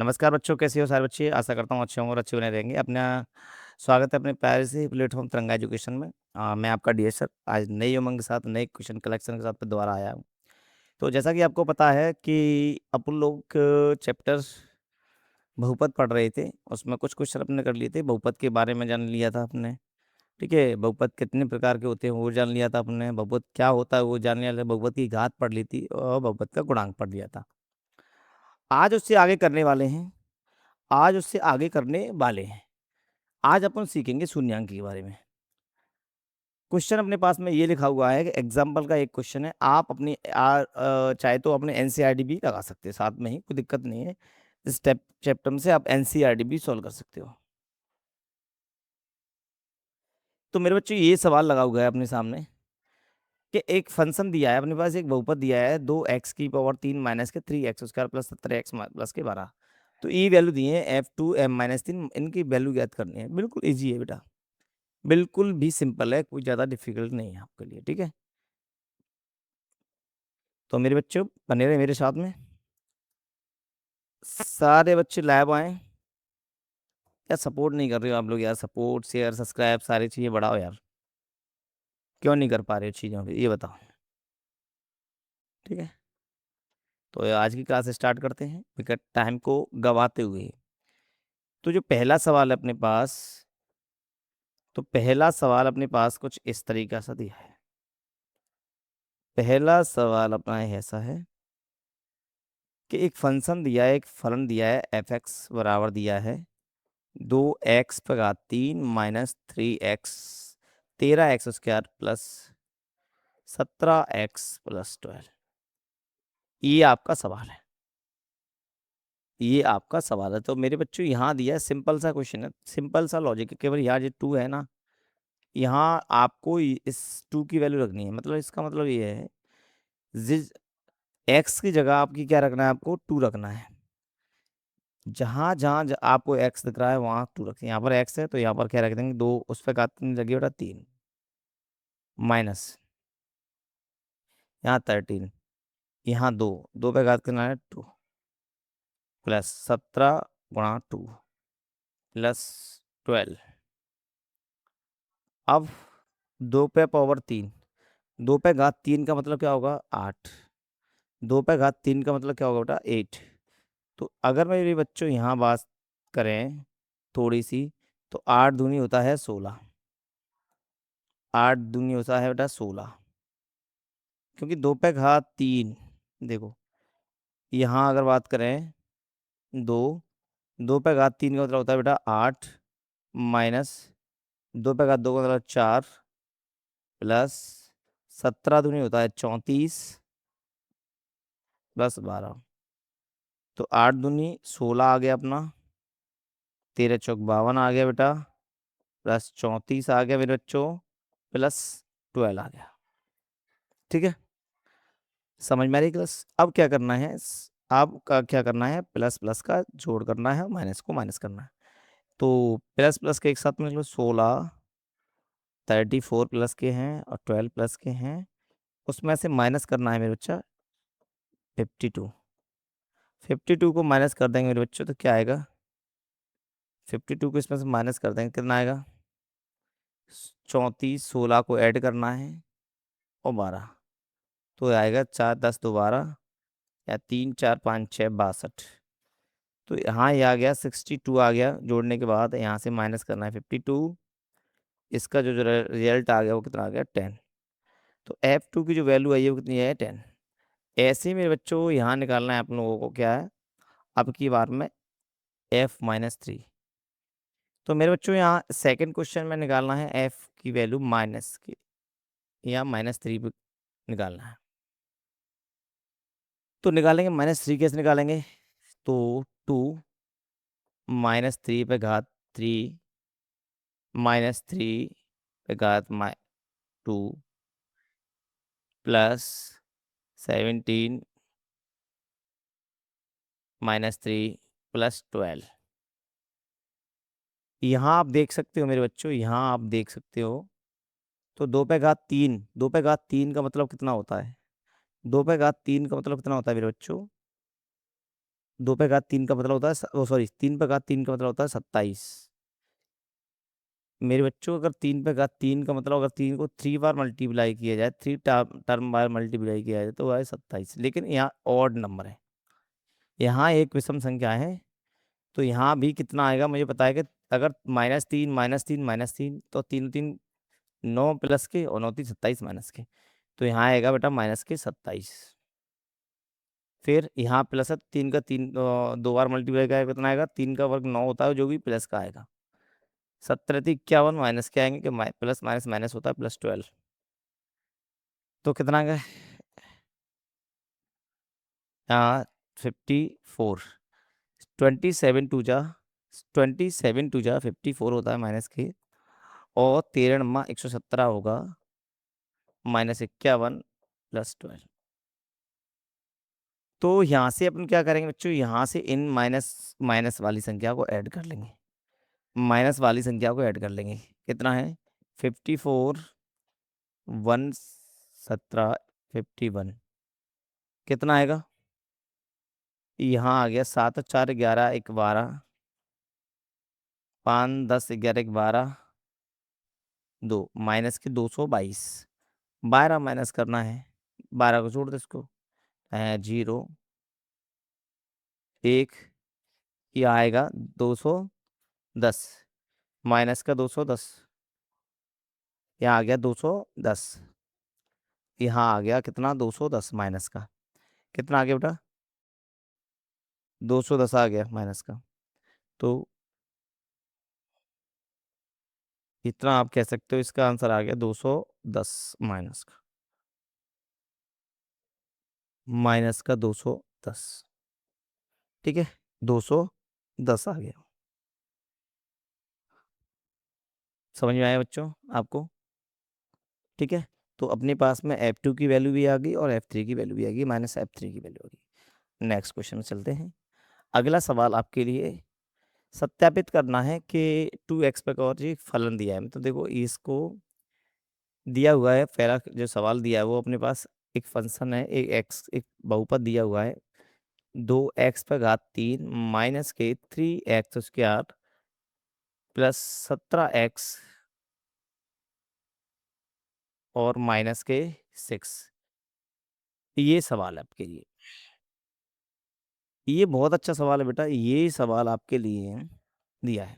नमस्कार बच्चों, कैसे हो सारे बच्चे? आशा करता हूँ अच्छे होंगे और अच्छे बने रहेंगे। अपना स्वागत है अपने प्यारे से प्लेटफॉर्म तिरंगा एजुकेशन में। मैं आपका डीएस सर आज नई उमंग के साथ नए क्वेश्चन कलेक्शन के साथ फिर दोबारा आया हूँ। तो जैसा कि आपको पता है कि अपन लोग चैप्टर बहुपद पढ़ रहे थे, उसमें कुछ क्वेश्चन अपने कर लिए थे। बहुपद के बारे में जान लिया था अपने, ठीक है। बहुपद कितने प्रकार के होते हैं वो जान लिया था अपने। बहुपद क्या होता है वो जान लिया था। बहुपद की घात पढ़ ली थी और बहुपद का गुणांक पढ़ लिया था। आज उससे आगे करने वाले हैं। आज उससे आगे करने वाले हैं। आज अपन सीखेंगे शून्यांक के बारे में। क्वेश्चन अपने पास में ये लिखा हुआ है कि एग्जाम्पल का एक क्वेश्चन है। आप अपनी चाहे तो अपने एनसीईआरटी भी लगा सकते हैं साथ में ही, कोई दिक्कत नहीं है। इस चैप्टर में से आप एनसीईआरटी भी सॉल्व कर सकते हो। तो मेरे बच्चों ये सवाल लगा हुआ है अपने सामने कि एक फंक्शन दिया है अपने पास, एक बहुपद दिया है 2x³ माइनस के 3x² प्लस 17x प्लस के 12। तो ये वैल्यू दी है f2m-3, इनकी वैल्यू ज्ञात करनी है। बिल्कुल ईजी है बेटा, बिल्कुल भी सिंपल है, कोई ज़्यादा डिफ़िकल्ट नहीं है आपके लिए, ठीक है? तो मेरे बच्चों बने रहे मेरे साथ में। सारे बच्चे लाइव आएँ। यार सपोर्ट नहीं कर रहे हो आप लोग यार, सपोर्ट, शेयर, सब्सक्राइब सारी चीज़ें बढ़ाओ यार। क्यों नहीं कर पा रहे हो चीज़ों को, ये बताओ, ठीक है? तो आज की क्लास स्टार्ट करते हैं बिकॉज़ टाइम को गँवाते हुए। तो जो पहला सवाल है अपने पास, तो पहला सवाल अपने पास कुछ इस तरीक़ा सा दिया है। पहला सवाल अपना ऐसा है कि एक फंक्शन दिया है, एक फलन दिया है f(x) बराबर दिया है 2x³ minus 3x 13x² plus 17x plus 12। ये आपका सवाल है। ये आपका सवाल है। तो मेरे बच्चों यहाँ दिया है, सिंपल सा क्वेश्चन है, सिंपल सा लॉजिक है। केवल यहाँ जो 2 है ना, यहाँ आपको इस 2 की वैल्यू रखनी है। मतलब इसका मतलब ये है जिस x की जगह आपकी क्या रखना है, आपको 2 रखना है। जहाँ जहाँ आपको x दिख रहा है वहाँ 2 रखें। यहाँ पर x है तो यहाँ पर क्या रख देंगे 2, उस पे घात लगी बेटा 3 माइनस यहाँ 13, यहाँ 2, 2 पे घात करना है 2 प्लस 17 गुणा 2 प्लस 12। अब 2 पे पावर 3, 2 पे घात 3 का मतलब क्या होगा 8, 2 पे घात 3 का मतलब क्या होगा बेटा 8। तो अगर मेरे बच्चों यहाँ बात करें थोड़ी सी, तो 8 दूनी होता है 16, 8 दूनी होता है बेटा 16, क्योंकि 2 पे घात 3, देखो यहाँ अगर बात करें 2, 2 पे घात 3 का मतलब होता है बेटा 8 माइनस 2 पे घात 2 का मतलब 4 प्लस 17 दूनी होता है 34 प्लस 12। तो 8 दूनी 16 आ गया अपना, 13 चौक 52 आ गया बेटा, प्लस 34 आ गया मेरे बच्चों, प्लस 12 आ गया। ठीक है, समझ में आ रही क्लास? अब क्या करना है, आपका क्या करना है, प्लस प्लस का जोड़ करना है और माइनस को माइनस करना है। तो प्लस प्लस के एक साथ में 16 34 प्लस के हैं और 12 प्लस के हैं, उसमें से माइनस करना है मेरे बच्चा 52। 52 को माइनस कर देंगे मेरे बच्चों तो क्या आएगा, 52 को इसमें से माइनस कर देंगे कितना आएगा 34, 16 को ऐड करना है और 12, तो आएगा 4 10 2 12 या 3 4 5 6 62। तो यहाँ ये आ गया 62 आ गया, जोड़ने के बाद यहाँ से माइनस करना है 52, इसका जो रिजल्ट आ गया वो कितना आ गया 10। तो f2 की जो वैल्यू आई है वो कितनी है 10। ऐसे ही मेरे बच्चों यहाँ निकालना है आप लोगों को क्या है, अब की बार में f-3। तो मेरे बच्चों यहाँ सेकंड क्वेश्चन में निकालना है f की वैल्यू माइनस की, या -3 निकालना है। तो निकालेंगे -3 कैसे निकालेंगे, तो 2 -3 पे घात 3 -3 पे घात 2 प्लस 17 -3 प्लस 12। यहाँ आप देख सकते हो मेरे बच्चों, यहाँ आप देख सकते हो, तो 2 पे घात 3, 2 पे घात 3 का मतलब कितना होता है, 2 पे घात 3 का मतलब कितना होता है मेरे बच्चों 2 पे घात 3 का मतलब होता है, ओ सॉरी, 3 पे घात 3 का मतलब होता है 27। मेरे बच्चों, अगर 3 पे घात 3 का मतलब, अगर 3 को 3 बार मल्टीप्लाई किया जाए, 3 टर्म बार मल्टीप्लाई किया जाए, तो वो है 27। लेकिन यहाँ ऑड नंबर है, यहाँ एक विषम संख्या है, तो यहाँ भी कितना आएगा मुझे पता है कि अगर -3 -3 -3, तो 3 9 प्लस के, और 9 3 27 माइनस के, तो यहाँ आएगा बेटा माइनस के 27। फिर यहाँ प्लस है, 3 का 3 दो बार मल्टीप्लाई करेगा कितना आएगा, 3 का वर्ग 9 होता है, जो भी प्लस का आएगा। 17 51 माइनस के आएंगे कि प्लस माइनस माइनस होता है +12, तो कितना आ गया, यहाँ 54। 27 टू जा 54 होता है माइनस के, और 13 × 117 होगा -51 +12। तो यहाँ से अपन क्या करेंगे बच्चों, यहाँ से इन माइनस माइनस वाली संख्या को ऐड कर लेंगे, माइनस वाली संख्या को ऐड कर लेंगे। कितना है, 54 117 51, कितना आएगा, यहाँ आ गया 7 और 4 11 1 12, 5 10 11 1 12, 2 माइनस के 222, 12 माइनस करना है, 12 को छोड़ दो इसको, 0 1, ये आएगा 210, माइनस का 210, यहाँ आ गया 210, यहाँ आ गया कितना 210 माइनस का, कितना आ गया बेटा, 210 आ गया माइनस का। तो इतना आप कह सकते हो, इसका आंसर आ गया 210 माइनस का, -210। ठीक है, 210 आ गया। समझ में आया बच्चों आपको? ठीक है, तो अपने पास में F2 की वैल्यू भी आ गई और F3 की वैल्यू भी आ गई, -F3 की वैल्यू आ गई। नेक्स्ट क्वेश्चन में चलते हैं। अगला सवाल आपके लिए सत्यापित करना है कि 2x पे और जी फलन दिया है, तो देखो इसको दिया हुआ है, पहला जो सवाल दिया है वो अपने पास एक फंक्शन है, एक बहुपद दिया हुआ है, 2x⁻³ माइनस के 3x² +17x और माइनस के 6। ये सवाल है आपके लिए, ये बहुत अच्छा सवाल है बेटा, ये सवाल आपके लिए दिया है।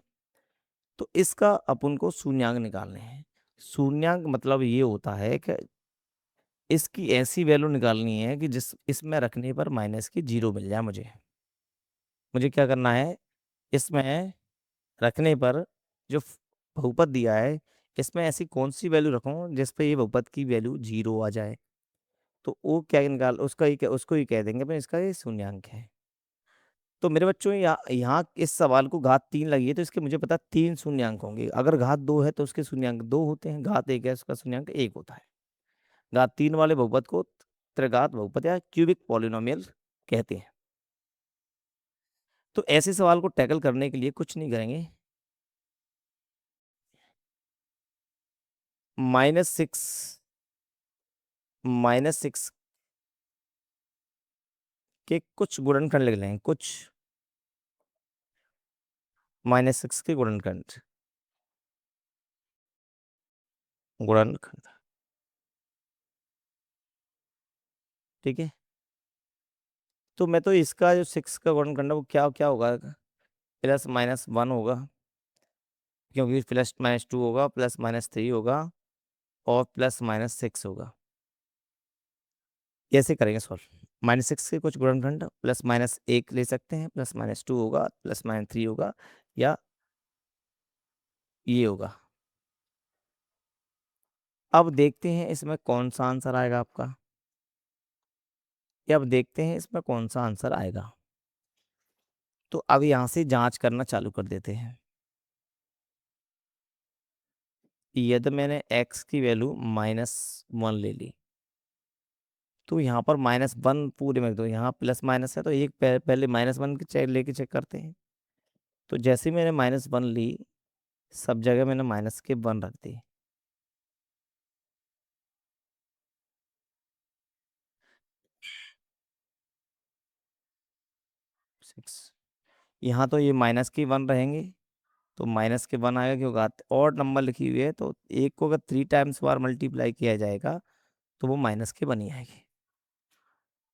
तो इसका अपन को शून्यांक निकालने हैं। शून्यांक मतलब ये होता है कि इसकी ऐसी वैल्यू निकालनी है कि जिस इसमें रखने पर माइनस की 0 मिल जाए मुझे। मुझे क्या करना है, इसमें रखने पर जो बहुपद दिया है, इसमें ऐसी कौन सी वैल्यू रखूं जिस पे ये बहुपद की वैल्यू 0 आ जाए। तो वो क्या निकाल, उसको ही कह देंगे भाई इसका ये शून्यांक है। तो मेरे बच्चों, यहाँ इस सवाल को घात 3 लगी है, तो इसके मुझे पता है 3 शून्यांक होंगे। अगर घात 2 है तो उसके शून्यांक 2 होते हैं, घात 1 है उसका शून्यांक 1 होता है। घात 3 वाले बहुपद को त्रिघात बहुपद या क्यूबिक पॉलिनोमियल कहते हैं। तो ऐसे सवाल को टैकल करने के लिए कुछ नहीं करेंगे, -6 -6 के कुछ गुणनखंड लिख लेंगे, कुछ -6 के गुणनखंड, गुणनखंड। ठीक है, तो मैं तो इसका जो 6 का गुणनखंड है वो क्या क्या होगा, +-1 होगा, क्योंकि +-2 होगा, +-3 होगा, और +-6 होगा। कैसे करेंगे सॉल्व, -6 के कुछ गुणनखंड, +-1 ले सकते हैं, +-2 होगा, +-3 होगा, या ये होगा। अब देखते हैं इसमें कौन सा आंसर आएगा आपका, या अब देखते हैं इसमें कौन सा आंसर आएगा। तो अब यहाँ से जांच करना चालू कर देते हैं। यदि मैंने x की वैल्यू -1 ले ली, तो यहाँ पर -1 पूरे में दो, यहाँ प्लस माइनस है, तो एक पहले -1 के लेके चेक करते हैं। तो जैसे ही मैंने -1 ली, सब जगह मैंने माइनस के 1 रख दी। 6। यहाँ तो ये माइनस के 1 रहेंगे, तो माइनस के 1 आएगा क्योंकि और नंबर लिखी हुई है, तो एक को अगर 3 टाइम्स बार मल्टीप्लाई किया जाएगा तो वो माइनस के 1 ही आएगी।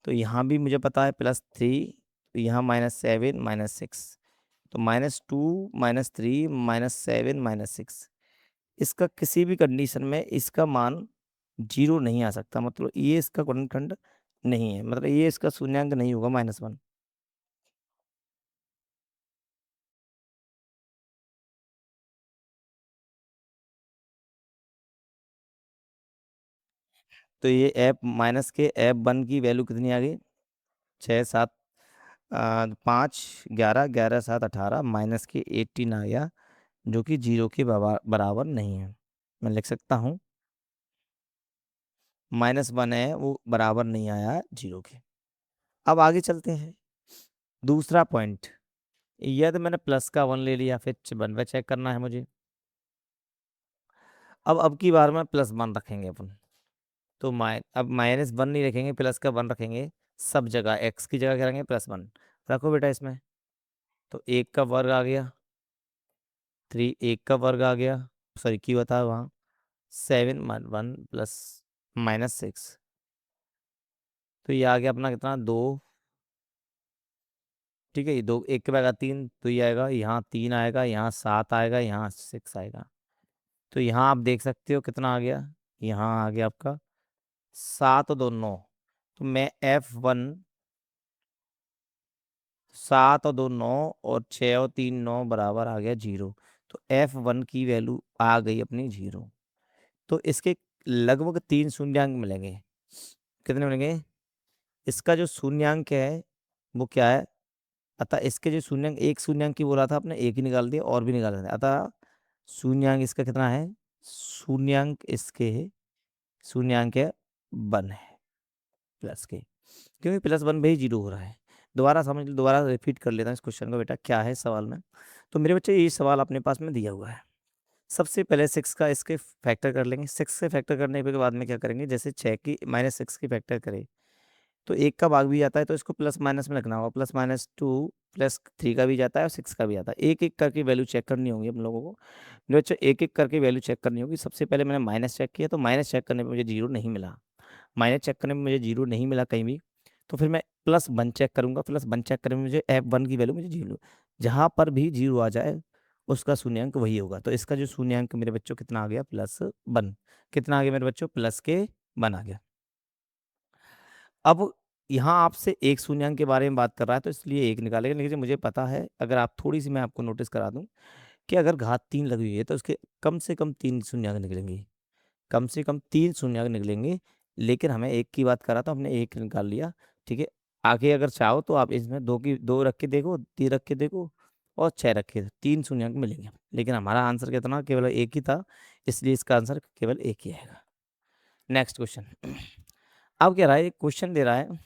तो यहाँ भी मुझे पता है +3, तो यहाँ -7 -6, तो -2 -3 -7 -6, इसका किसी भी कंडीशन में इसका मान 0 नहीं आ सकता, मतलब ये इसका गुणनखंड नहीं है, मतलब ये इसका शून्यांक नहीं होगा -1। तो ये एफ माइनस के F1 की वैल्यू कितनी आ गई? 6 7 5 11 11 7 18 माइनस के 18 आ गया, जो कि 0 के बराबर नहीं है। मैं लिख सकता हूँ -1 है, वो बराबर नहीं आया 0 के। अब आगे चलते हैं, दूसरा पॉइंट। यह तो मैंने प्लस का 1 ले लिया, फिर 1 पे चेक करना है मुझे। अब की बार में +1 रखेंगे अपन, तो अब -1 नहीं रखेंगे, प्लस का 1 रखेंगे। सब जगह एक्स की जगह क्या रखेंगे? +1 रखो बेटा इसमें। तो 1 का वर्ग आ गया, 3 1 का वर्ग आ गया, सॉरी की बता वहाँ, 7 1 प्लस -6, तो ये आ गया अपना कितना? 2। ठीक है, ये 2 1 के बाद 3, तो ये आएगा, यहाँ 3 आएगा, यहाँ 7 आएगा, यहाँ 6 आएगा। तो यहाँ आप देख सकते हो कितना आ गया, यहाँ आ गया आपका 7 और 2 9। तो मैं F1 7 और 2 9 और 6 और 3 9 बराबर आ गया 0। तो F1 की वैल्यू आ गई अपनी 0। तो इसके लगभग 3 शून्यांक मिलेंगे। कितने मिलेंगे? इसका जो शून्यांक है वो क्या है? अतः इसके जो शून्यांक, एक शून्यांक की बोला था आपने, एक ही निकाल दिया और भी निकाल दिया, अतः शून्यांक इसका कितना है? शून्यांक इसके शून्यांक है 1 है प्लस के, क्योंकि +1 पे ही 0 हो रहा है। दोबारा समझ लो, दोबारा रिपीट कर लेता हूँ इस क्वेश्चन को बेटा, क्या है सवाल में। तो मेरे बच्चे ये सवाल अपने पास में दिया हुआ है। सबसे पहले 6 का इसके फैक्टर कर लेंगे। 6 से फैक्टर करने के बाद में क्या करेंगे, जैसे 6 की -6 की फैक्टर करें तो 1 का भाग भी जाता है, तो इसको प्लस माइनस में रखना होगा। +-2 +3 का भी जाता है और 6 का भी जाता है। एक एक करके वैल्यू चेक करनी होगी हम लोगों को। मेरे बच्चों एक एक करके वैल्यू चेक करनी होगी। सबसे पहले मैंने माइनस चेक किया, तो माइनस चेक करने पे मुझे 0 नहीं मिला। माइनस चेक करने में मुझे 0 नहीं मिला कहीं भी, तो फिर मैं +1 चेक करूंगा। +1 चेक करने में मुझे F1 की वैल्यू मुझे 0, जहाँ पर भी 0 आ जाए उसका शून्यांक वही होगा। तो इसका जो शून्यांक मेरे बच्चों कितना आ गया? +1। कितना आ गया मेरे बच्चों? प्लस के 1 आ गया। अब यहाँ आपसे एक शून्यांक के बारे में बात कर रहा है, तो इसलिए एक निकालेगा, लेकिन मुझे पता है, अगर आप थोड़ी सी मैं आपको नोटिस करा दूं कि अगर घात 3 लगी हुई है तो उसके कम से कम 3 शून्यांक निकलेंगे, कम से कम 3 शून्यांक निकलेंगे। लेकिन हमें एक की बात करा तो हमने एक निकाल लिया। ठीक है, आगे अगर चाहो तो आप इसमें 2 की 2 रख के देखो, 3 रख के देखो और 6 रख के, 3 शून्यांक मिलेंगे। लेकिन हमारा आंसर कितना? केवल एक ही था, इसलिए इसका आंसर केवल एक ही आएगा। Next question. अब क्या रहा है, क्वेश्चन दे रहा है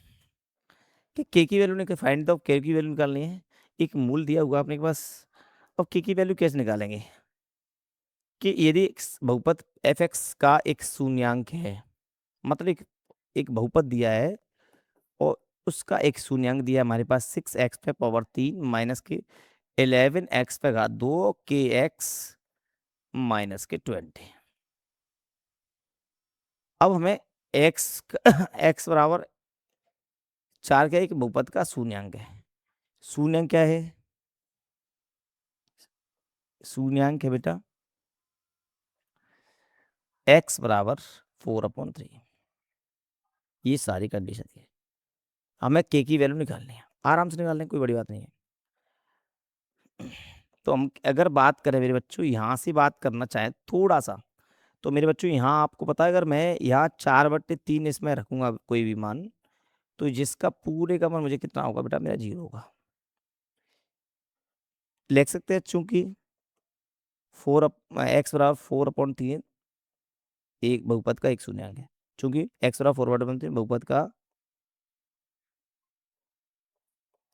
कि के की वैल्यू ने फाइंड द के की वैल्यू निकालनी है। एक मूल दिया हुआ अपने पास। अब के की वैल्यू कैसे निकालेंगे? कि यदि बहुपद एफ एक्स का एक शून्यांक है, मतलब एक बहुपद दिया है और उसका एक शून्यांक दिया है हमारे पास 6x पे पावर 3 माइनस के 11x पे घात 2 के एक्स माइनस के 20। अब हमें x x बराबर 4 का एक बहुपद का शून्यांक है। शून्यांक क्या है? शून्यांक है बेटा x बराबर 4/3। ये सारी कंडीशन है। हमें के की वैल्यू निकालनी है, आराम से निकालने कोई बड़ी बात नहीं है। तो हम अगर बात करें मेरे बच्चों, यहाँ से बात करना चाहें थोड़ा सा, तो मेरे बच्चों यहाँ आपको पता है, अगर मैं यहाँ 4/3 इसमें रखूंगा कोई भी मान, तो जिसका पूरे का मान मुझे कितना होगा बेटा? मेरा 0 होगा। लिख सकते हैं, चूंकि 4x बराबर 4/3 एक बहुपद का एक शून्यांक है, चूंकि x बराबर 4/3 बहुपद का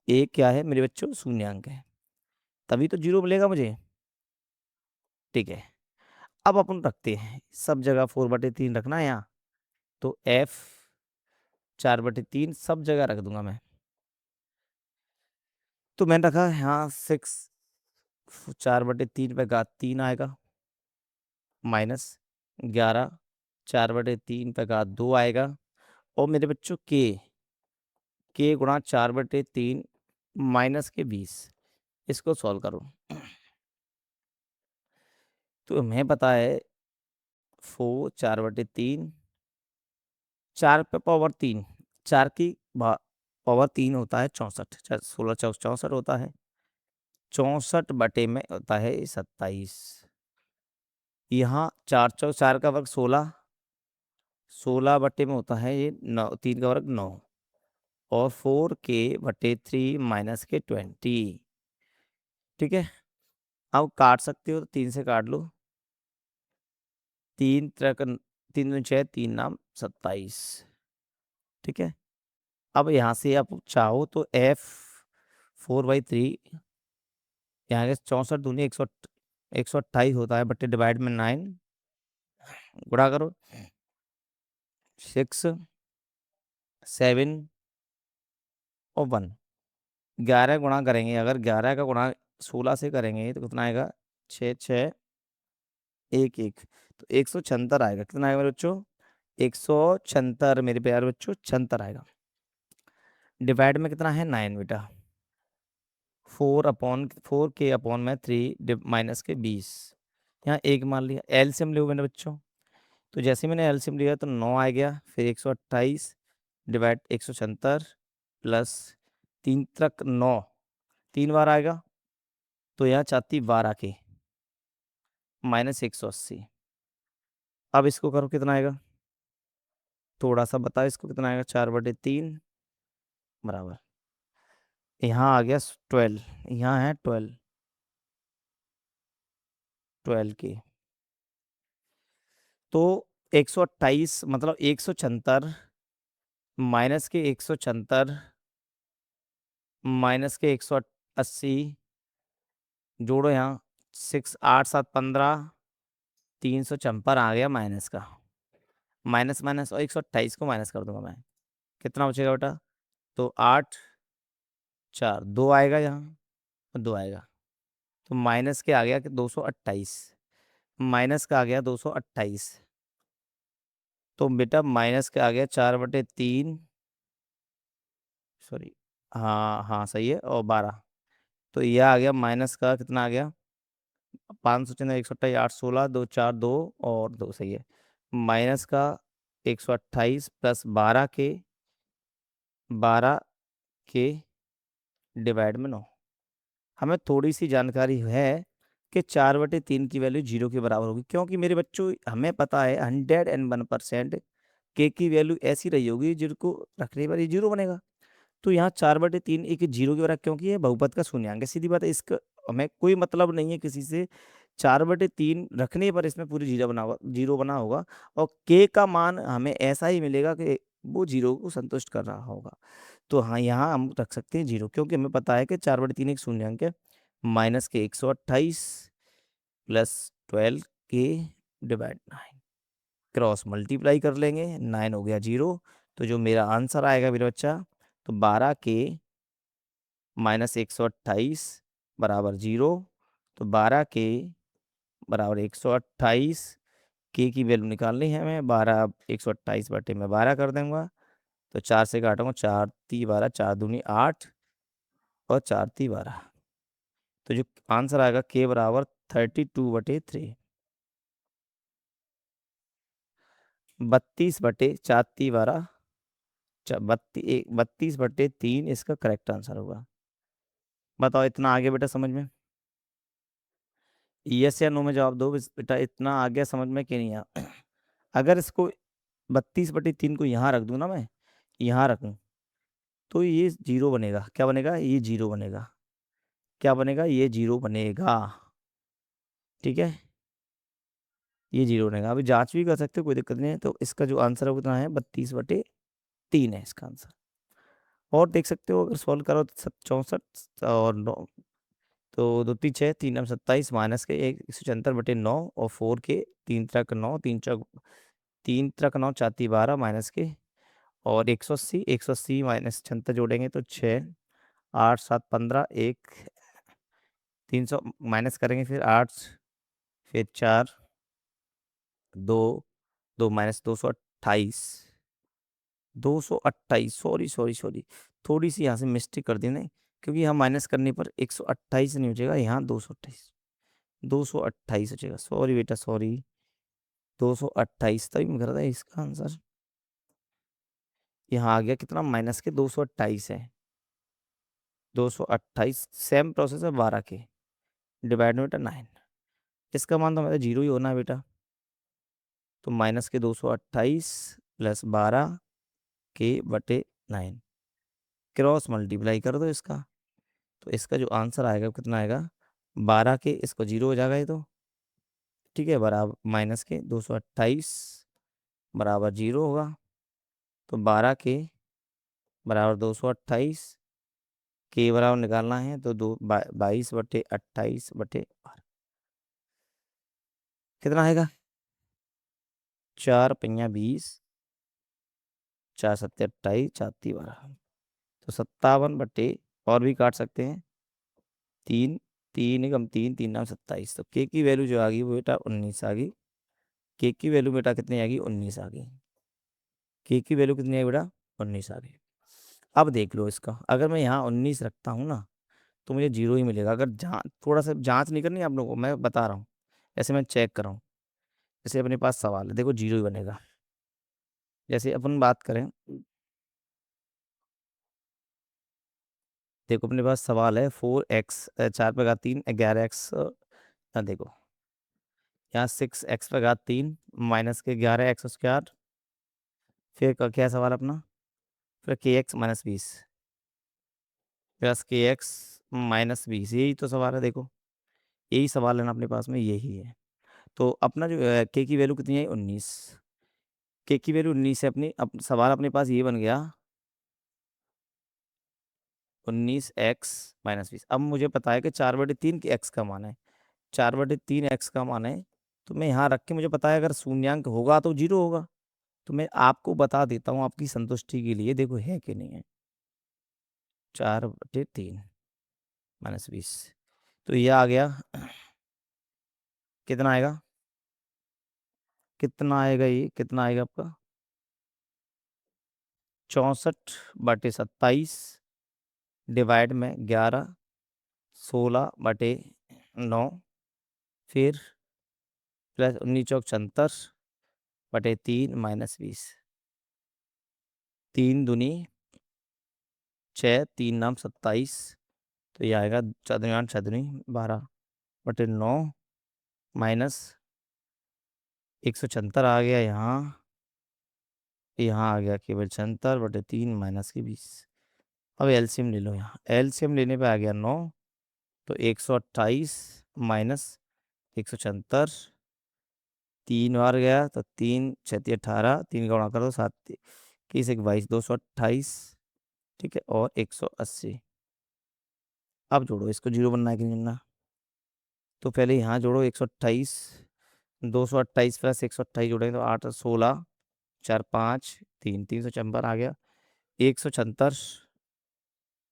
एक क्या है मेरे बच्चों? शून्यांक है, तभी तो 0 मिलेगा मुझे। ठीक है, अब अपन रखते हैं सब जगह 4/3 रखना है यहाँ, तो f 4/3 सब जगह रख दूंगा मैं। तो मैंने रखा यहाँ 6 4/3 पे घात 3 आएगा, माइनस 11 4/3 पे घात 2 आएगा, और मेरे बच्चों के गुणा 4/3 माइनस के 20। इसको सॉल्व करो। तो हमें पता है 4/3 4 पे पावर 3, 4 की पावर 3 होता है 64, 16 64 होता है, 64 बटे में होता है 27। यहाँ 4 का वर्ग 16, 16 बटे में होता है ये 9, 3 का वर्ग 9, और 4 के/3 माइनस के 20। ठीक है, अब काट सकते हो तो 3 से काट लो, 3 3 नाम 27। ठीक है, अब यहाँ से आप चाहो तो F4/3, यहाँ के 64 दूनी 128 होता है, बटे डिवाइड में 9, गुणा करो 6 7 और 1, 11 गुणा करेंगे, अगर 11 का गुणा 16 से करेंगे तो कितना आएगा, 6 6 1 1, तो 176 आएगा। कितना आएगा मेरे बच्चों, 176 मेरे प्यारे बच्चों, 76 आएगा। डिवाइड में कितना है 9 बेटा, 4 के/3 माइनस के 20, यहाँ एक मान लिया। एलसीएम लो मेरे बच्चों, तो जैसे मैंने एलसीएम लिया तो 9 आ गया, फिर 128 डिवाइड 176 प्लस 3 3 9, 3 बार आएगा, तो यहाँ चाहती 12 के माइनस 180। अब इसको करो कितना आएगा, थोड़ा सा बताओ इसको कितना आएगा, 4/3 बराबर, यहाँ आ गया 12, यहाँ है 12 के, तो 128 मतलब 176 माइनस के 176 माइनस के 180, जोड़ो यहाँ 6 8 7 15, 356 आ गया माइनस का, माइनस माइनस, और 128 को माइनस कर दूंगा मैं, कितना बचेगा बेटा, तो 8 4 2 आएगा यहाँ, और 2 आएगा, तो माइनस के आ गया कि 228, माइनस का आ गया 228, तो बेटा माइनस का आ गया 4/3, सॉरी, हाँ हाँ सही है, और 12, तो यह आ गया माइनस का कितना आ गया, 500 128 8 16 2 4 2 और 2, सही है, माइनस का 128 प्लस 12 के डिवाइड में 9। हमें थोड़ी सी जानकारी है कि 4/3 की वैल्यू 0 के बराबर होगी, क्योंकि मेरे बच्चों हमें पता है 101% की वैल्यू ऐसी रही होगी जिनको रखने पर ये 0 बनेगा। तो यहाँ 4/3 एक 0 के बराबर, क्योंकि ये बहुपद का शून्यंक है, सीधी बात है, इसका हमें कोई मतलब नहीं है किसी से, 4/3 रखने पर इसमें पूरी 0 बना होगा, और के का मान हमें ऐसा ही मिलेगा कि वो 0 को संतुष्ट कर रहा होगा। तो हाँ, यहाँ हम रख सकते हैं 0, क्योंकि हमें पता है कि 4/3 एक शून्यंक है, माइनस के 128 प्लस 12 के डिवाइड 9, क्रॉस मल्टीप्लाई कर लेंगे, 9 हो गया 0, तो जो मेरा आंसर आएगा मेरा बच्चा, तो 12 के माइनस 128 बराबर 0, तो 12 के बराबर 128, के की वैल्यू निकालनी है हमें, 12 128 बटे में 12 कर दूंगा, तो 4 से काटूंगा, 4 ती 12, 4 दूनी 8 और 4 ती 12, तो जो आंसर आएगा के बराबर 32/3, 32/4 32/3 इसका करेक्ट आंसर होगा। बताओ इतना आगे बेटा समझ में, यस या नो में जवाब दो बेटा, इतना आ गया समझ में कि नहीं आया। अगर इसको 32/3 को यहाँ रख दूँ ना मैं, यहाँ रखूँ, तो ये 0 बनेगा, क्या बनेगा, ये 0 बनेगा, क्या बनेगा, ये 0 बनेगा। ठीक है, ये 0 बनेगा, अभी जांच भी कर सकते हो, कोई दिक्कत नहीं है। तो इसका जो आंसर है वो कितना है, 32/3 है इसका आंसर। और देख सकते हो अगर सॉल्व करो तो 64 और 9, तो 2 3 6 3 27 माइनस के 176/9 और 4 के 3 3 9 3 3 9 4 12 माइनस के, और 180 180 माइनस 76 जोड़ेंगे तो 6 8 7 15, एक 300 माइनस करेंगे, फिर 8, फिर 4, 2, 2 माइनस 228, 228, सॉरी सॉरी सॉरी, थोड़ी सी यहाँ से मिस्टेक कर दी नहीं, क्योंकि यहाँ माइनस करने पर 128 नहीं हो जाएगा, यहाँ 228, 228 हो जाएगा, सॉरी बेटा सॉरी, 228 तभी मैं कर रहा था इसका आंसर। यहाँ आ गया कितना, माइनस के 228 है, 228 सेम प्रोसेस है 12 के, डिवाइड में बेटा 9, इसका मान तो हमारा जीरो ही होना है बेटा। तो माइनस के 228 प्लस 12 के बटे 9, क्रॉस मल्टीप्लाई कर दो इसका, तो इसका जो आंसर आएगा वो कितना आएगा, 12 के, इसको जीरो हो जाएगा ये तो, ठीक है, बराबर माइनस के 228 बराबर जीरो होगा, तो 12 के बराबर 228, के बराबर निकालना है तो 22/28/12, कितना आएगा, 4×5 = 20, 4×7 = 28, 4×3 = 12, तो 57 और भी काट सकते हैं, 3, 3 × 3 = 3×9 = 27, तो के की वैल्यू जो आ गई वो बेटा 19 आ गई, के की वैल्यू बेटा कितनी आ गई, 19 आ गई, के की वैल्यू कितनी आई बेटा, 19 आ गई। अब देख लो इसका, अगर मैं यहाँ 19 रखता हूँ ना तो मुझे जीरो ही मिलेगा, अगर थोड़ा सा जांच नहीं करनी आप लोगों को, मैं बता रहा हूँ, ऐसे मैं चेक कर रहा हूँ, जैसे अपने पास सवाल है, देखो जीरो ही बनेगा, जैसे अपन बात करें, देखो अपने पास सवाल है 4x 4 पे घात 3 11x, देखो यहाँ 6x पे घात 3 माइनस के 11x², फिर क्या सवाल अपना, फिर kx-20 प्लस kx-20, यही तो सवाल है, देखो यही सवाल है ना अपने पास में, यही है। तो अपना जो के की वैल्यू कितनी है, 19, के की वैल्यू 19 है अपनी, सवाल अपने पास ये बन गया 19x-20। अब मुझे पता है कि 4/3 की x का मान है, 4/3 x का मान है, तो मैं यहाँ रख के मुझे पता है अगर शून्यांक होगा तो जीरो होगा, तो मैं आपको बता देता हूँ आपकी संतुष्टि के लिए, देखो है कि नहीं है, 4/3 - 20, तो ये आ गया, कितना आएगा, कितना आएगा, ये कितना आएगा आपका, 64/27 डिवाइड में 11, 16/9, फिर प्लस 19×4 = 3 - 20, 3×2 = 6, 3×9 = 27, तो ये आएगा चतुर्यान छदुनी 12/9 माइनस 176 आ गया यहाँ, यहाँ आ गया केवल 76/3 माइनस के 20। अब एलसीएम ले लो, यहाँ एलसीएम लेने पे आ गया 9, तो 128 माइनस 176, 3 बार गया तो 3×6 = 18, 3 का गुणा कर दो, 7×1 = 22, ठीक है, और 180। अब जोड़ो, इसको जीरो बनना है कि नहीं बनना, तो पहले यहाँ जोड़ो 128, 228 प्लस 128 जोड़ेंगे तो 8, 16, 4, 5, 3, 356 आ गया, 176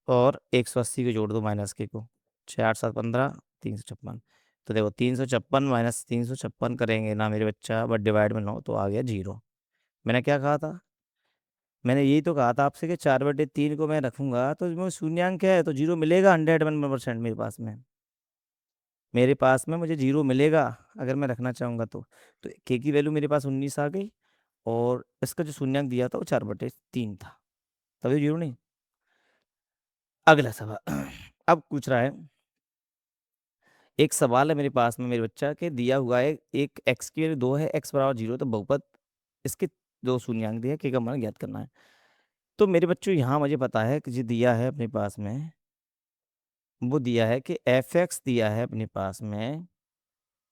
और 180 को जोड़ दो माइनस के को, 6, 8, 7, 15, 356, तो देखो 356 माइनस 356 करेंगे ना मेरे बच्चा, बट डिवाइड में 9, तो आ गया जीरो। मैंने क्या कहा था, मैंने यही तो कहा था आपसे कि 4/3 को मैं रखूंगा तो इसमें शून्यांक है तो जीरो मिलेगा, 101% मेरे पास में, मेरे पास में मुझे जीरो मिलेगा अगर मैं रखना चाहूंगा तो के की वैल्यू मेरे पास 19 आ गई, और इसका जो शून्यांक दिया था वो 4/3 था, तभी जीरो नहीं। अगला सवाल अब पूछ रहा है, एक सवाल है मेरे पास में मेरे बच्चा के, दिया हुआ है एक x की वैल्यू 2 है, x = 0, तो बहुपद इसके दो शून्यांक दिया, के का मान ज्ञात करना है। तो मेरे बच्चों यहाँ मुझे पता है कि जो दिया है अपने पास में, वो दिया है कि f(x) दिया है अपने पास में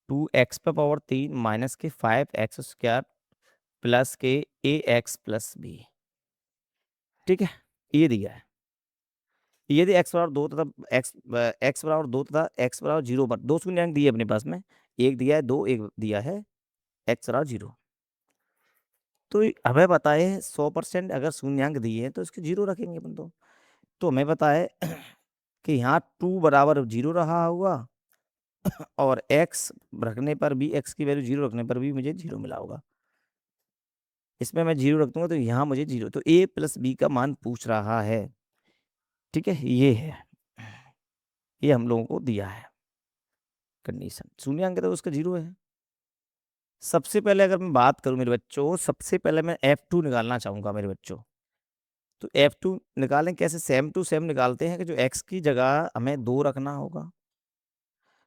2x⁻³ माइनस के 5x² प्लस के ax+b, ठीक है, ये दिया है। यदि x = 2 तथा x = 2 तथा x = 0 पर दो शून्यांक दिए अपने पास में, एक दिया है 2, एक दिया है x = 0, तो हमें पता है 100% अगर शून्यांक दिए हैं तो इसके जीरो रखेंगे अपन, तो तो हमें पता है कि यहाँ 2 बराबर 0 रहा होगा और x रखने पर भी, x की वैल्यू 0 रखने पर भी मुझे 0 मिला होगा। इसमें मैं 0 रख दूंगा तो यहाँ मुझे 0, तो a प्लस b का मान पूछ रहा है। ठीक है, ये है, ये हम लोगों को दिया है कंडीशन। शून्य तो उसका 0 है। सबसे पहले अगर मैं बात करूं मेरे बच्चों, सबसे पहले मैं F2 निकालना चाहूंगा मेरे बच्चों। तो F2 निकालें कैसे? सेम टू सेम निकालते हैं कि जो x की जगह हमें 2 रखना होगा,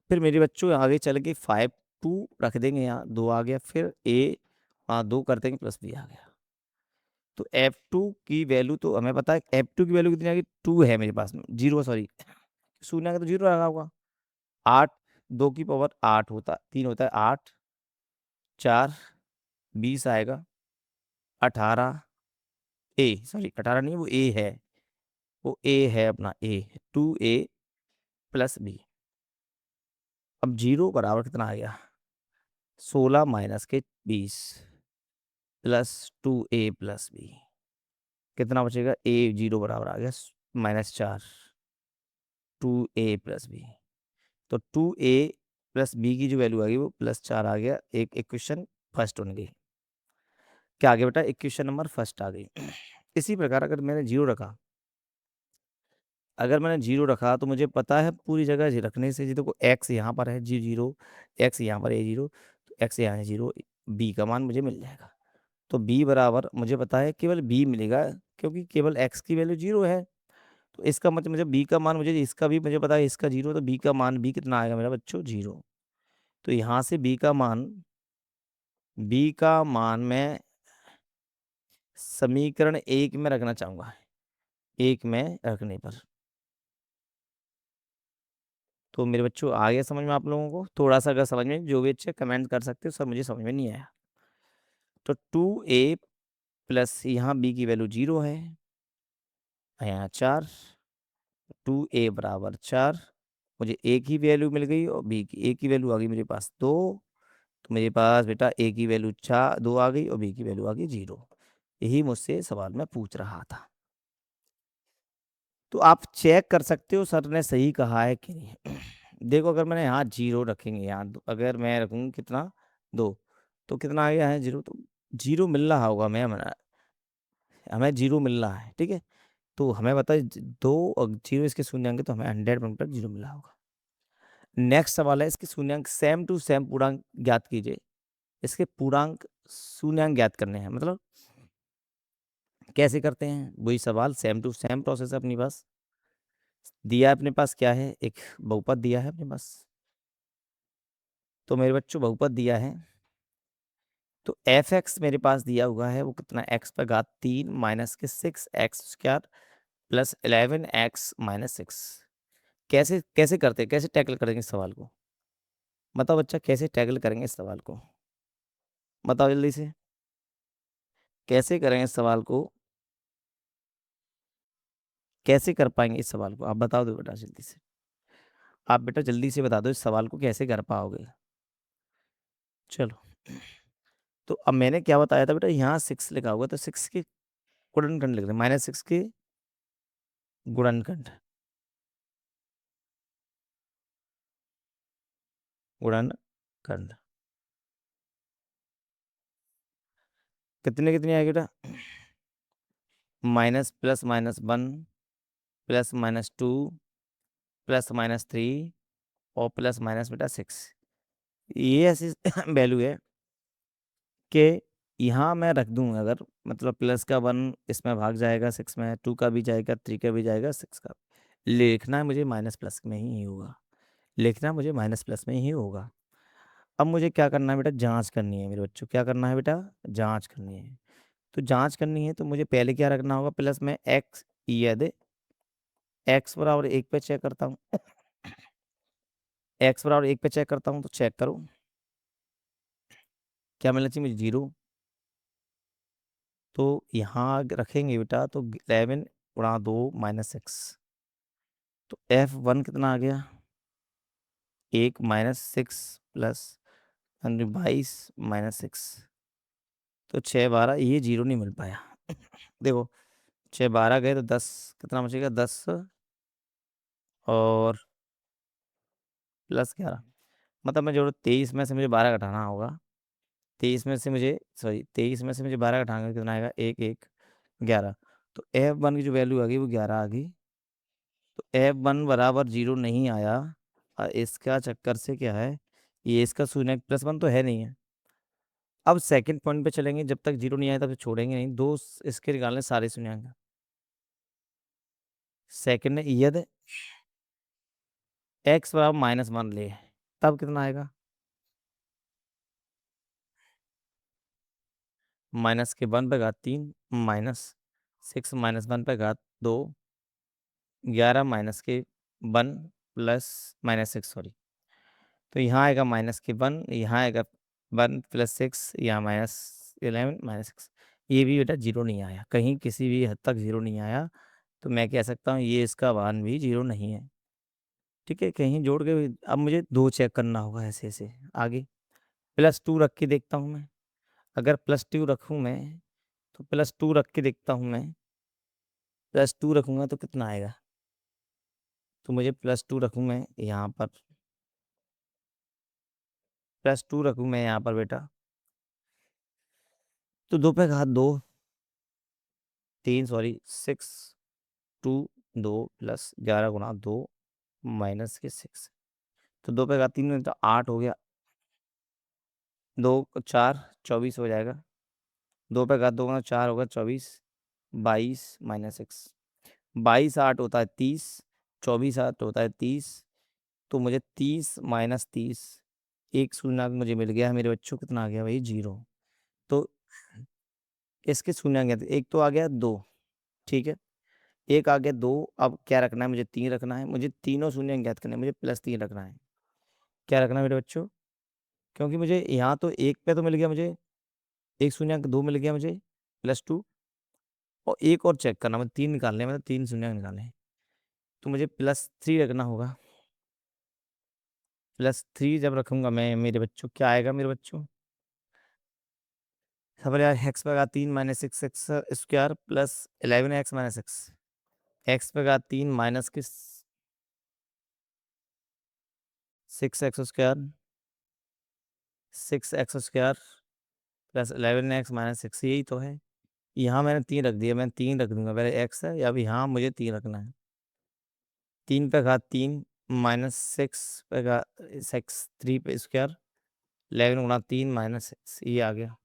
फिर मेरे बच्चों आगे चल के 5 2 रख देंगे, यहाँ 2 आ गया, फिर a 2 कर देंगे प्लस b आ गया। तो F2 की वैल्यू तो हमें पता है, F2 की वैल्यू कितनी आ गई? 2 है मेरे पास में, 0 सॉरी, शून्य का तो 0 रखा होगा। 8 2 की पावर 8 होता, 3 होता है 8, 4 20 आएगा, 18 ए, सॉरी 18 नहीं, वो ए है, वो ए है अपना, ए 2a प्लस बी। अब 0 बराबर कितना आ गया? 16 माइनस के 20 प्लस 2a प्लस बी। कितना बचेगा? a 0 बराबर आ गया -4, 2a प्लस बी। तो 2a प्लस बी की जो वैल्यू आ गई वो +4 आ गया। एक इक्वेशन फर्स्ट बन गई। क्या आ गया बेटा? इक्वेशन नंबर फर्स्ट आ गई। इसी प्रकार अगर मैंने 0 रखा, अगर मैंने 0 रखा तो मुझे पता है पूरी जगह रखने से, जी देखो x यहाँ पर है जी 0, x यहाँ पर है 0, तो x यहाँ है 0, b का मान मुझे मिल जाएगा। तो b बराबर मुझे पता है केवल b मिलेगा, क्योंकि केवल x की वैल्यू 0 है। तो इसका मतलब मुझे b का मान, मुझे इसका भी मुझे पता है, इसका 0, तो b का मान b कितना आएगा मेरा बच्चों? 0। तो यहाँ से b का मान मैं समीकरण 1 में रखना चाहूंगा, 1 में रखने पर। तो मेरे बच्चों आ गया समझ में आप लोगों को? थोड़ा सा अगर समझ में जो भी अच्छे कमेंट कर सकते हो, सर मुझे समझ में नहीं आया। तो 2a प्लस यहाँ b की वैल्यू 0 है, यहाँ 4, 2a बराबर 4, मुझे a की वैल्यू मिल गई और b की, a की वैल्यू आ गई मेरे पास 2, तो मेरे पास बेटा a की वैल्यू 2 आ गई और b की वैल्यू आ गई 0। यही मुझसे सवाल में पूछ रहा था। तो आप चेक कर सकते हो सर ने सही कहा है कि नहीं। देखो अगर मैंने यहाँ 0 रखेंगे, यहाँ अगर मैं रखूँ कितना? 2, तो कितना आ गया है? 0। तो 0 मिल रहा होगा, हमें 0 मिल रहा है, ठीक है। तो हमें बताए 2 और 0 इसके शून्यांक, तो हमें 100% 0 मिला होगा। नेक्स्ट सवाल है, इसके शून्यांक सेम टू सेम पूर्णांक ज्ञात कीजिए। इसके पूर्णांक शून्यांक ज्ञात करने हैं, मतलब कैसे करते हैं? वही सवाल, सेम टू सेम प्रोसेस है अपनी पास। दिया है अपने पास, क्या है? एक बहुपद दिया है अपने पास। तो मेरे बच्चों बहुपद दिया है, तो एफ एक्स मेरे पास दिया हुआ है, वो कितना? एक्स पर घात 3 माइनस के 6x² प्लस 11x-6। कैसे कैसे करते, कैसे टैकल करेंगे इस सवाल को? बताओ बच्चा, कैसे टैकल करेंगे इस सवाल को? बताओ जल्दी से, कैसे करेंगे इस सवाल को? कैसे कर पाएंगे इस सवाल को? आप बताओ दो बेटा जल्दी से, आप बेटा जल्दी से बता दो इस सवाल को कैसे कर पाओगे। चलो, तो अब मैंने क्या बताया था बेटा, यहाँ 6 लिखा हुआ, तो 6 के गुणनखंड लिख रहे, -6 के गुणनखंड, गुणनखंड कितने कितने आएगी बेटा? माइनस प्लस -1 प्लस -2 प्लस -3 और प्लस माइनस बेटा 6। ये ऐसी वैल्यू है कि यहाँ मैं रख दूँ अगर, मतलब प्लस का 1 इसमें भाग जाएगा 6 में, 2 का भी जाएगा, 3 का भी जाएगा, 6 का। लिखना मुझे माइनस प्लस में ही होगा, लिखना मुझे माइनस प्लस में ही होगा। अब मुझे क्या करना है बेटा? जांच करनी है मेरे बच्चों, क्या करना है बेटा? जांच करनी है। तो जांच करनी है तो मुझे पहले क्या रखना होगा? प्लस में एक्स, यदि एक्स बराबर 1 पे चेक करता हूँ, एक्स बराबर 1 पे चेक करता हूँ, तो चेक करो क्या मिलना चाहिए मुझे? 0। तो यहाँ रखेंगे बेटा, तो 11 गुणा 2 -6, तो F1 कितना आ गया? 1 -6 प्लस 22 -6, तो 6 12, ये 0 नहीं मिल पाया। देखो 6 12 गए तो 10, कितना बचेगा 10 और +11। मतलब मैं जोड़ो 23 में से मुझे 12 घटाना होगा। 23 में से मुझे 12 घटाना कितना आएगा, 1 1 11। तो F1 की जो वैल्यू आ गई वो 11 आ गई। तो F1 बराबर 0 नहीं आया। इसका चक्कर से क्या है, ये इसका शून्य +1 तो है नहीं है। अब सेकंड पॉइंट पे चलेंगे, जब तक 0 नहीं आया तब तक छोड़ेंगे नहीं, दो इसके निकालने सारे शून्यंक। सेकंड है यदि x बराबर -1 ले, तब कितना आएगा, -1/3 -6 -1/2, 11 -1 सॉरी। तो यहाँ आएगा -1, यहाँ आएगा 1 + 6, यहाँ -11 -6। ये भी बेटा 0 नहीं आया, कहीं किसी भी हद तक 0 नहीं आया। तो मैं कह सकता हूँ ये इसका मान भी 0 नहीं है। ठीक है, कहीं जोड़ के अब मुझे दो चेक करना होगा ऐसे ऐसे आगे। +2 रख के देखता हूँ मैं। अगर +2 रखूँ मैं, तो +2 रख के देखता हूँ मैं। +2 रखूँगा तो कितना आएगा, तो मुझे +2 रखूँ मैं यहाँ पर, +2 रखूँ मैं यहाँ पर बेटा, तो 2 पे घात 2, 3 सॉरी 2 2 +11 × 2 -6। तो 2 पे घात 3 में तो 8 हो गया, 2 4 24 हो जाएगा। 2 पे घात 2 4 होगा 24, 22 -6। 22 8 होता है 30, 24 8 होता है 30। तो मुझे 30 -30, एक शून्यंक मुझे मिल गया है मेरे बच्चों, कितना आ गया भाई, 0। तो इसके शून्यंक क्या थे? एक तो आ गया 2, ठीक है, एक आ गया 2। अब क्या रखना है मुझे, 3 रखना है, मुझे तीनों शून्यंक ज्ञात करने हैं, मुझे +3 रखना है। क्या रखना है मेरे बच्चों, क्योंकि मुझे यहाँ तो एक पे तो मिल गया मुझे, एक शून्यंक 2 मिल गया मुझे, +2, और एक और चेक करना, मतलब 3 निकालने हैं, मतलब 3 शून्यंक निकालने हैं। तो मुझे +3 रखना होगा। +3 जब रखूंगा मैं मेरे बच्चों, क्या आएगा मेरे बच्चों, सब यार x/3 -6x² +11x -6, x/3 minus के 6x² 6x² +11x -6, यही तो है। यहाँ मैंने 3 रख दिया, मैं 3 रख दूंगा, पहले x है, या अब यहाँ मुझे 3 रखना है। 3/3 -6/6 3 11 × 3 -6, ये आ गया।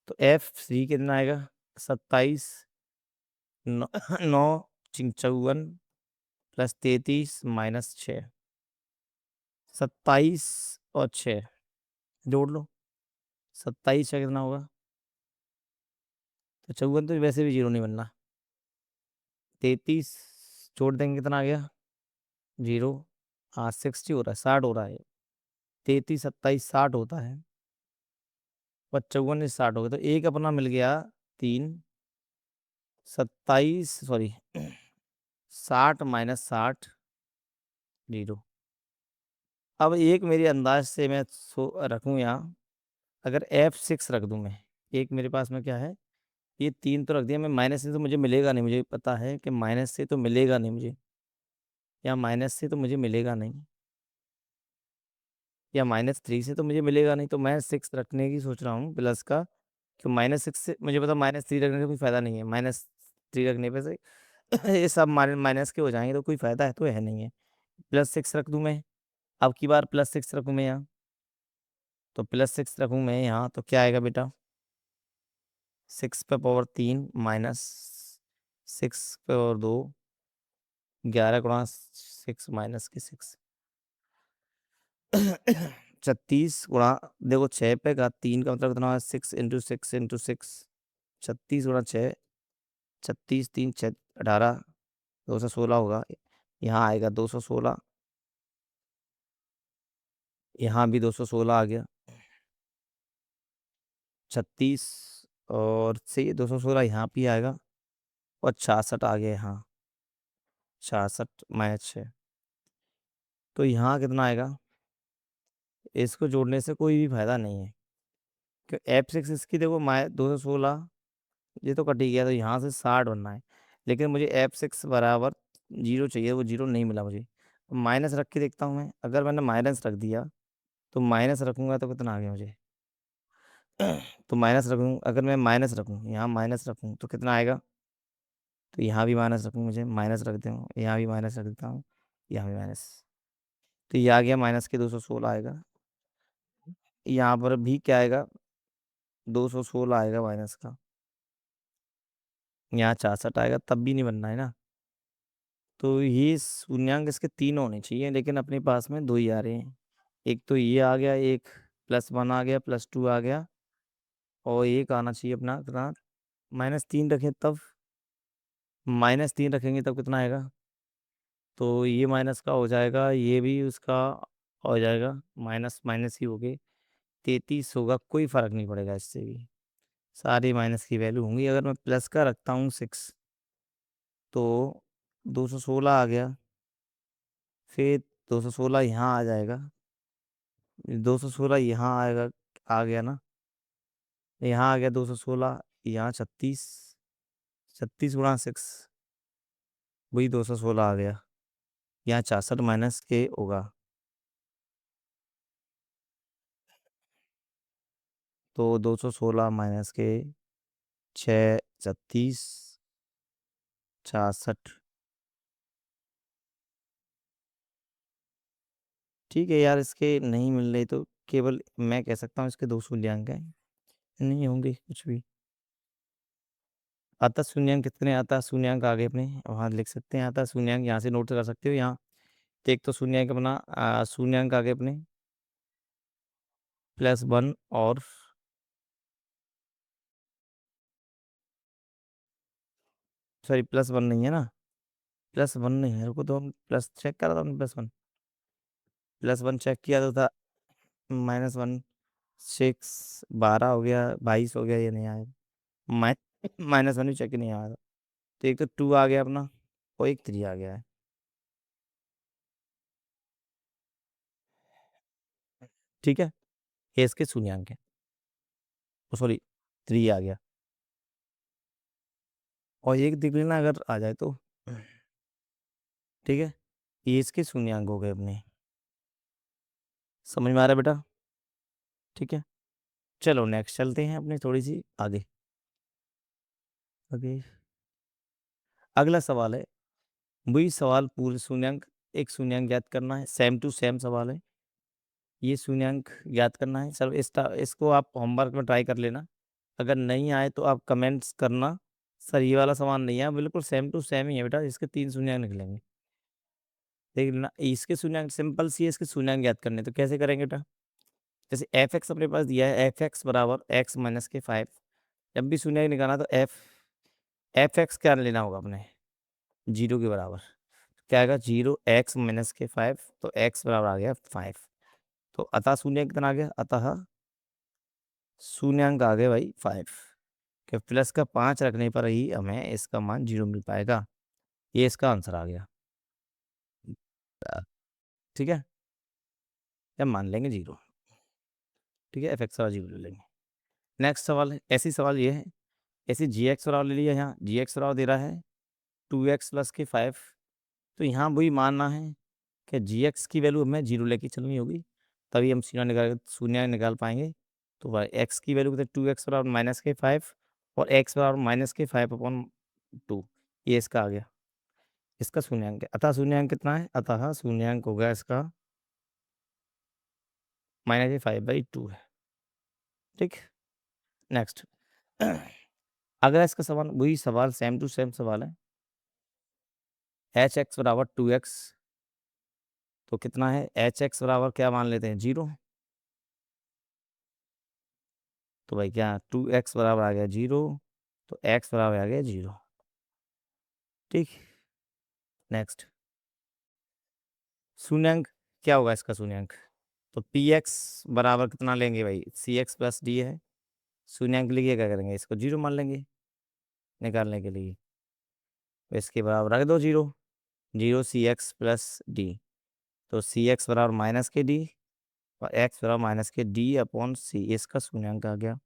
तो F3 कितना आएगा, 27 9 9 54 +33 -6, 27 और 6 जोड़ लो। 27 का कितना होगा, तो 54 तो वैसे भी 0 नहीं बनना। 33 जोड़ देंगे, कितना आ गया, 0। हाँ 60 हो रहा है, 60 हो रहा है। 33 27 60 होता है, 55 60 हो गया, तो एक अपना मिल गया 3। 27 सॉरी 60 -60 0। अब एक मेरे अंदाज से मैं रखूँ यहाँ, अगर F6 रख दूँ मैं, एक मेरे पास में क्या है, ये 3 तो रख दिया मैं, माइनस से तो मुझे मिलेगा नहीं, मुझे पता है कि माइनस से तो मिलेगा नहीं मुझे, या माइनस से तो मुझे मिलेगा नहीं, या -3 से तो मुझे मिलेगा नहीं, तो मैं 6 रखने की सोच रहा हूँ प्लस का। क्यों, -6 से मुझे पता, -3 रखने से कोई फायदा नहीं है, -3 रखने पे से ये सब माइनस के हो जाएंगे, तो कोई फायदा है तो है नहीं है। +6 रख दूं मैं, अब की बार +6 रखूं मैं यहाँ, तो +6 रखूं मैं यहाँ, तो क्या आएगा बेटा, 6/3 -6/2, 11 × 6 -6, 36 देखो 6/3 का मतलब कितना हुआ, 6 × 6 × 6, 36 × 6, 36 3 6 18, 216 होगा। यहाँ आएगा 216, यहाँ भी 216 आ गया, 36 और से 216 यहाँ भी आएगा, और 66 आ गया यहाँ, 66 -6। तो यहाँ कितना आएगा, इसको जोड़ने से कोई भी फायदा नहीं है, कि F6 इसकी देखो 216 ये तो कट ही गया, तो यहाँ से 60 बनना है। लेकिन मुझे f6 बराबर 0 चाहिए, वो 0 नहीं मिला मुझे। तो माइनस रख के देखता हूँ मैं, अगर मैंने माइनस रख दिया तो माइनस रखूंगा तो कितना आ गया मुझे। तो माइनस रखूँ, अगर मैं माइनस रखूँ, यहाँ माइनस रखूँ तो कितना आएगा। तो यहाँ भी माइनस रखूँ, मुझे माइनस रख दूँ, यहाँ भी माइनस रख देता हूँ, यहाँ भी माइनस। तो ये आ गया माइनस के 216 आएगा। यहाँ पर भी क्या आएगा, 216 आएगा माइनस का। यहाँ 66 आएगा, तब भी नहीं बनना है ना। तो ये शून्यांक इसके तीन होने चाहिए, लेकिन अपने पास में दो ही आ रहे हैं। एक तो ये आ गया, एक +1 आ गया, +2 आ गया, और एक आना चाहिए अपना कितना, -3 रखें तब, -3 रखेंगे तब कितना आएगा। तो ये माइनस का हो जाएगा, ये भी उसका हो जाएगा, माइनस माइनस ही हो गए, 33 होगा, कोई फर्क नहीं पड़ेगा इससे भी। सारी माइनस की वैल्यू होंगी। अगर मैं प्लस का रखता हूँ 6, तो 216 आ गया, फिर 216 यहाँ आ जाएगा, 216 यहाँ आएगा, आ गया ना, यहाँ आ गया 216, यहाँ 36, 36 × 6 वही 216 आ गया। यहाँ 66 माइनस के होगा, तो 216 माइनस के 6, 36, 66। ठीक है यार, इसके नहीं मिल रहे तो केवल मैं कह सकता हूँ इसके दो शून्यांक हैं, नहीं होंगे कुछ भी। अतः शून्यांक कितने, अतः शून्यांक आगे अपने वहाँ लिख सकते हैं, अतः शून्यांक यहाँ से नोट कर सकते हो यहाँ। तो एक तो शून्यांक अपना शून्यांक आगे अपने +1 और सॉरी +1 नहीं है ना, +1 नहीं है, रुको तो हम प्लस चेक करा था हमने, +1 चेक किया तो था, -1, 6, 12 हो गया, 22 हो गया, ये नहीं आया। मै -1 भी चेक नहीं आया था। तो एक तो 2 आ गया अपना, और एक 3 आ गया है। ठीक है, ये इसके शून्यांक है, सॉरी 3 आ गया, और एक देख लेना अगर आ जाए तो। ठीक है, ये इसके शून्यांक हो गए अपने, समझ में आ रहा है बेटा। ठीक है, चलो नेक्स्ट चलते हैं अपने थोड़ी सी आगे। आगे अगला सवाल है, वही सवाल पूरे शून्यांक, एक शून्यांक ज्ञात करना है, सेम टू सेम सवाल है, ये शून्यांक ज्ञात करना है सर। इसको आप होमवर्क में ट्राई कर लेना, अगर नहीं आए तो आप कमेंट्स करना, सर ये वाला सवाल नहीं है, बिल्कुल सेम टू सेम ही है बेटा, इसके 3 शून्यांक निकलेंगे। देख लेना, इसके शून्यांक सिंपल सी है, इसके शून्यांक ज्ञात करने, तो कैसे करेंगे बेटा। जैसे f(x) अपने पास दिया है, f(x) बराबर x - के 5, जब भी शून्य निकालना तो f(x) क्या लेना होगा अपने, 0 के बराबर। क्या आएगा, 0 x - के 5, तो x बराबर आ गया 5। तो अतः शून्य कितना आ गया, अतः शून्यांक आ गए भाई 5, कि प्लस का 5 रखने पर ही हमें इसका मान 0 मिल पाएगा। ये इसका आंसर आ गया। ठीक है, या मान लेंगे 0। ठीक है, f(x) बराबर 0 ले लेंगे। नेक्स्ट सवाल है, ऐसी सवाल ये है, ऐसे g(x) बराबर ले लिया, यहाँ g(x) बराबर दे रहा है 2x + के 5। तो यहाँ वही मानना है कि g(x) की वैल्यू हमें 0 लेके चलनी होगी, तभी हम शून्य निकाल पाएंगे। तो भाई x की वैल्यू कितनी, 2x बराबर -के 5, और x बराबर -के 5/2, ये इसका आ गया, इसका शून्यांक है। अतः शून्यांक कितना है, अतः शून्यांक होगा इसका -के 5/2 है। ठीक, नेक्स्ट। अगला इसका सवाल, वही सवाल सेम टू सेम सवाल है, h(x) बराबर 2x, तो कितना है, h(x) बराबर क्या मान लेते हैं, 0। तो भाई क्या 2x बराबर आ गया 0, तो x बराबर आ गया 0। ठीक, नेक्स्ट। शून्यांक क्या होगा इसका शून्यांक, तो px बराबर कितना लेंगे भाई, cx + d है। शून्यांक के लिए क्या करेंगे, इसको 0 मान लेंगे निकालने के लिए, तो इसके बराबर रख दो 0, 0 cx + d। तो cx बराबर -के d, और x बराबर -के d/c, इसका शून्यांक आ गया।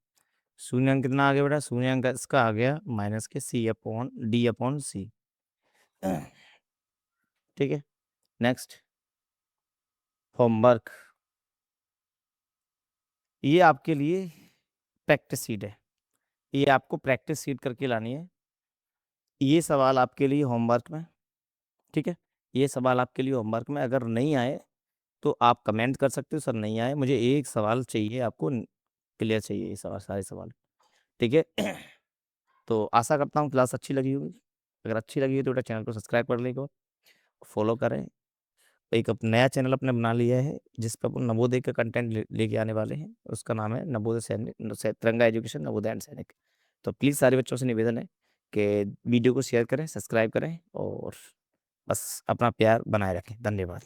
शून्यांक कितना आ गया बेटा? शून्यांक इसका आ गया माइनस के D/C। ठीक है, नेक्स्ट होमवर्क। ये आपके लिए प्रैक्टिस सीट है, ये आपको प्रैक्टिस सीट करके लानी है। ये सवाल आपके लिए होमवर्क में, ठीक है, ये सवाल आपके लिए होमवर्क में। अगर नहीं आए तो आप कमेंट कर सकते हो, सर नहीं आए, मुझे एक सवाल चाहिए, आपको क्लियर चाहिए ये सवाल, सारे सवाल, ठीक है। तो आशा करता हूँ क्लास अच्छी लगी होगी। अगर अच्छी लगी है तो बेटा चैनल को सब्सक्राइब कर लेगा, फॉलो करें। एक नया चैनल अपने बना लिया है जिस पर अपन नवोदय का कंटेंट लेके आने वाले हैं, उसका नाम है नवोदय सैनिक, तिरंगा एजुकेशन नवोदय एंड सैनिक। तो प्लीज़ सारे बच्चों से निवेदन है कि वीडियो को शेयर करें, सब्सक्राइब करें और बस अपना प्यार बनाए रखें। धन्यवाद।